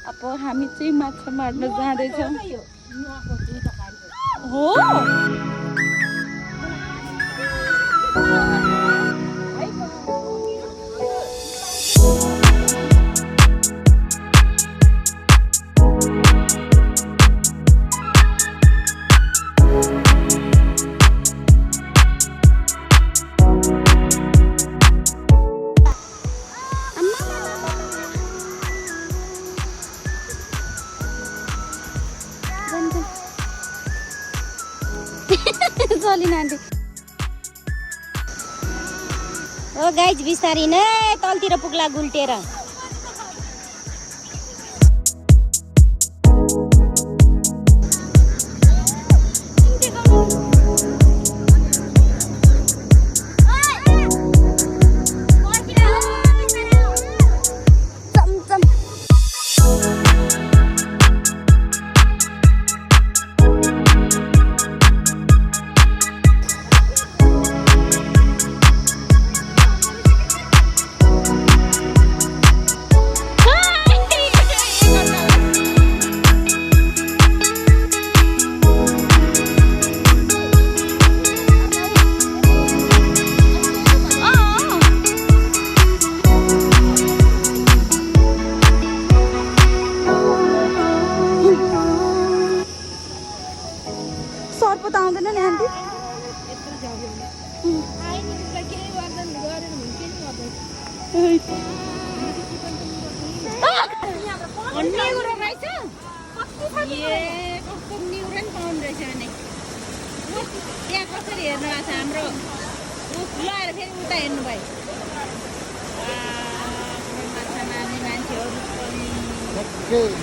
अब हामी चाहिँ माछा मार्न जाँदैछौँ हो ओ गाइज बिस्तारी नै तलतिर पुग्ला गुल्टेर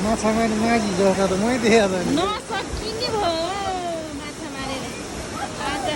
माछा मार्ने माझी जस्ता त मै देखेको नि नसकिने भयो माछा मारेर आज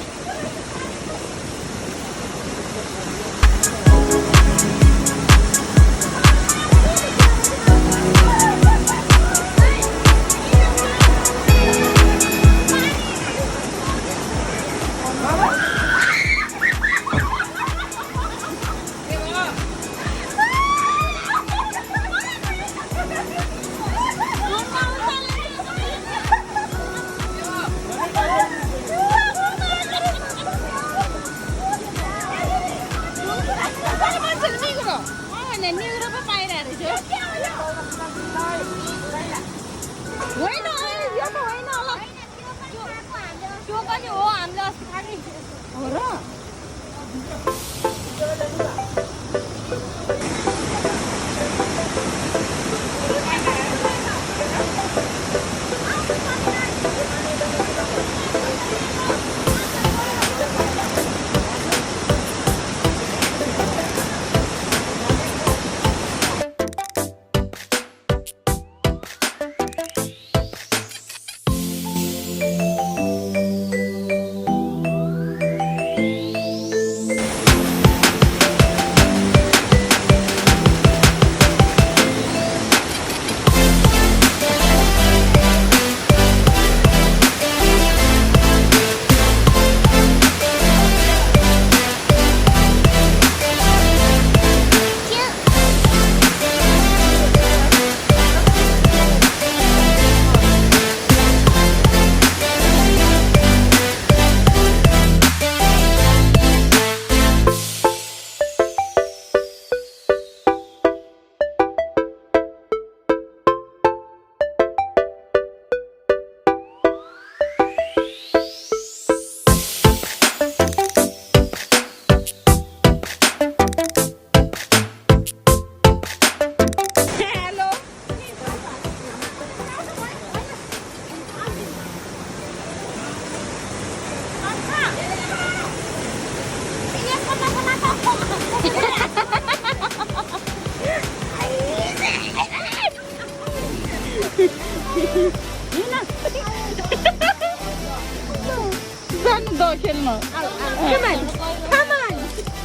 Come on. Come on.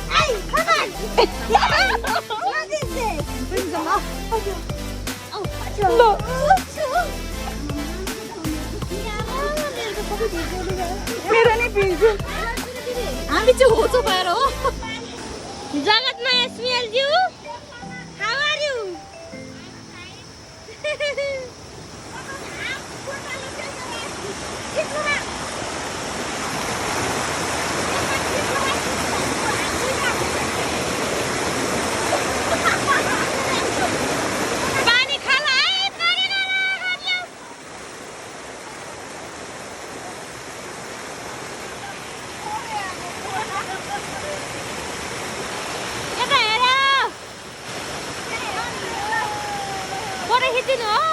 Hey, come on. What is this? Bring them up. Oh, Look. हामी चाहिँ होचो भएर हो जगतमाया स्मेलज्यू हाउ आर यु पानी खाला है पानी फोटो खिच्नु हो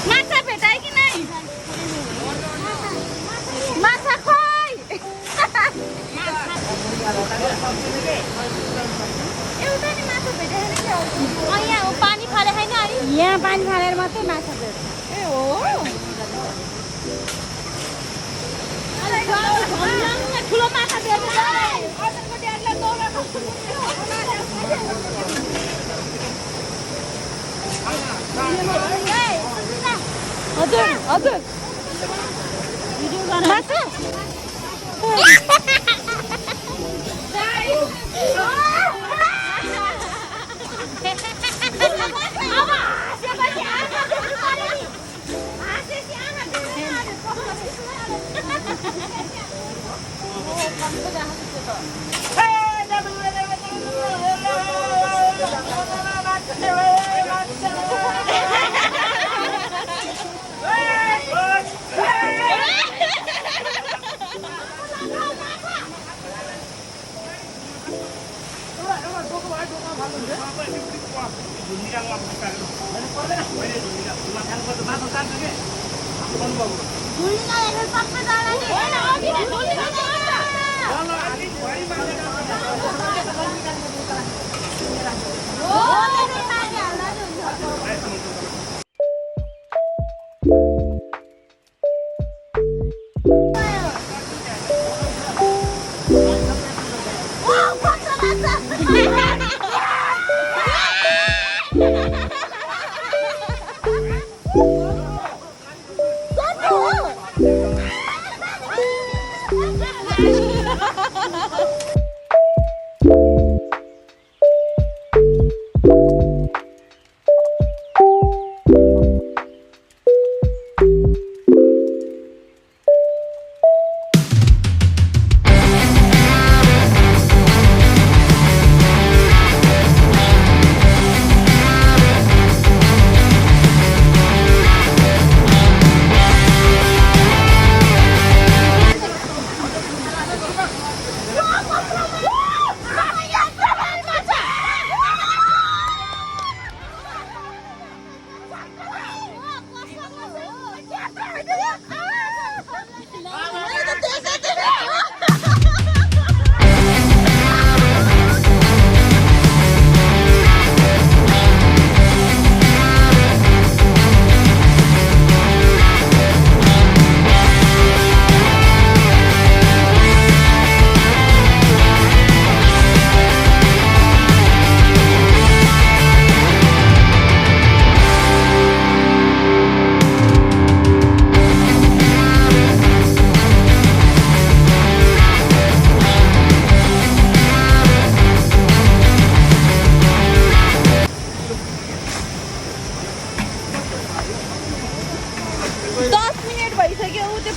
माछा भेटाए कि नहीं माछा खोइ एउटा नि माछा भेटाएन क्या यहाँ पानी फाले छैन है यहाँ पानी फालेर मात्रै माछा भेट्छ ए हो ठुलो माछा हजुर हजुर माछा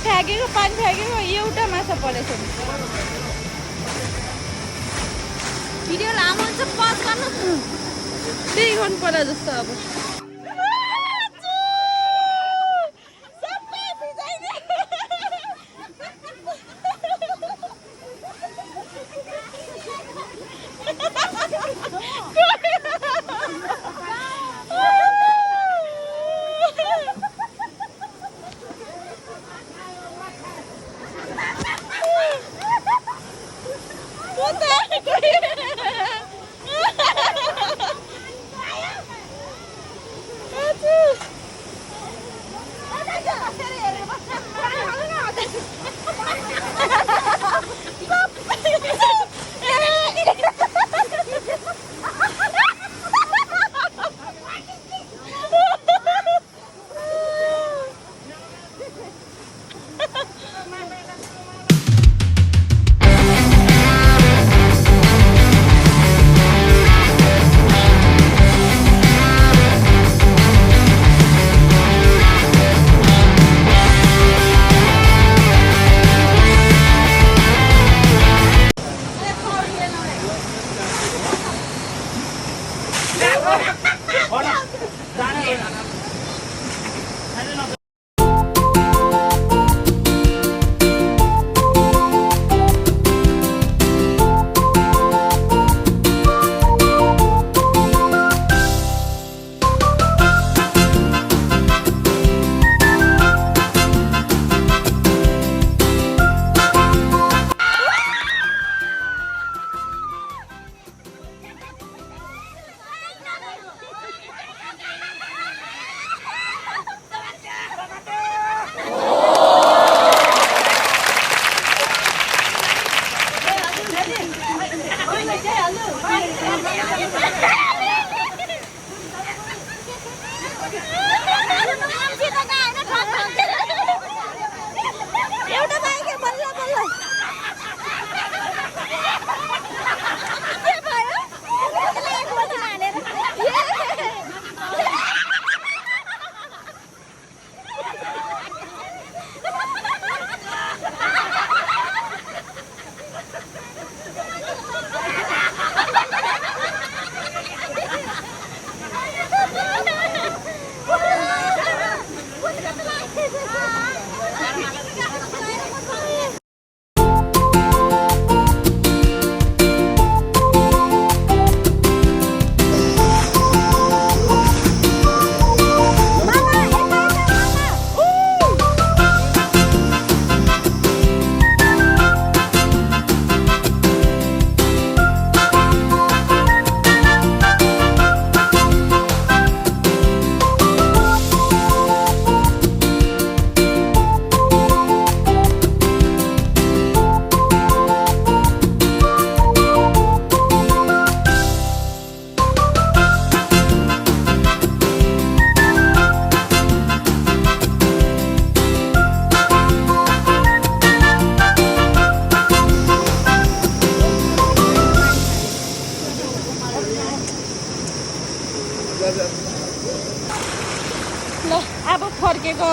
फ्याँकेको पानी फ्याँकेको एउटा माछा परेछ भिडियो लामो हुन्छ पज गर्नु त्यही गर्नु पर्ला जस्तो अब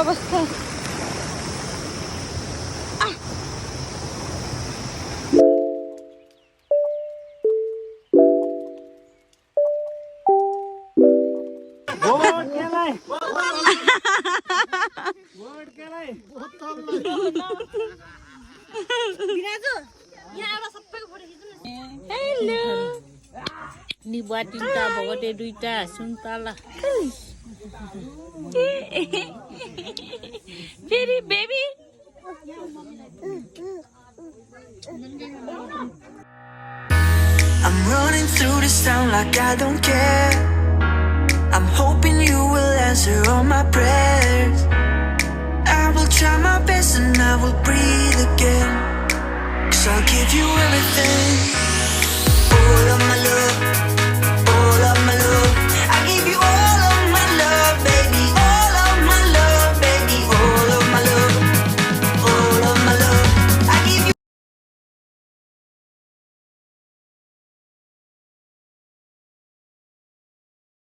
अवस्था हेलो निबुवा तिनटा भगटे दुईटा सुन्तला फेरि baby I'm running through this town like I don't care. I'm hoping you will answer all my prayers. I will try my best and I will breathe again. 'Cause I'll give you everything.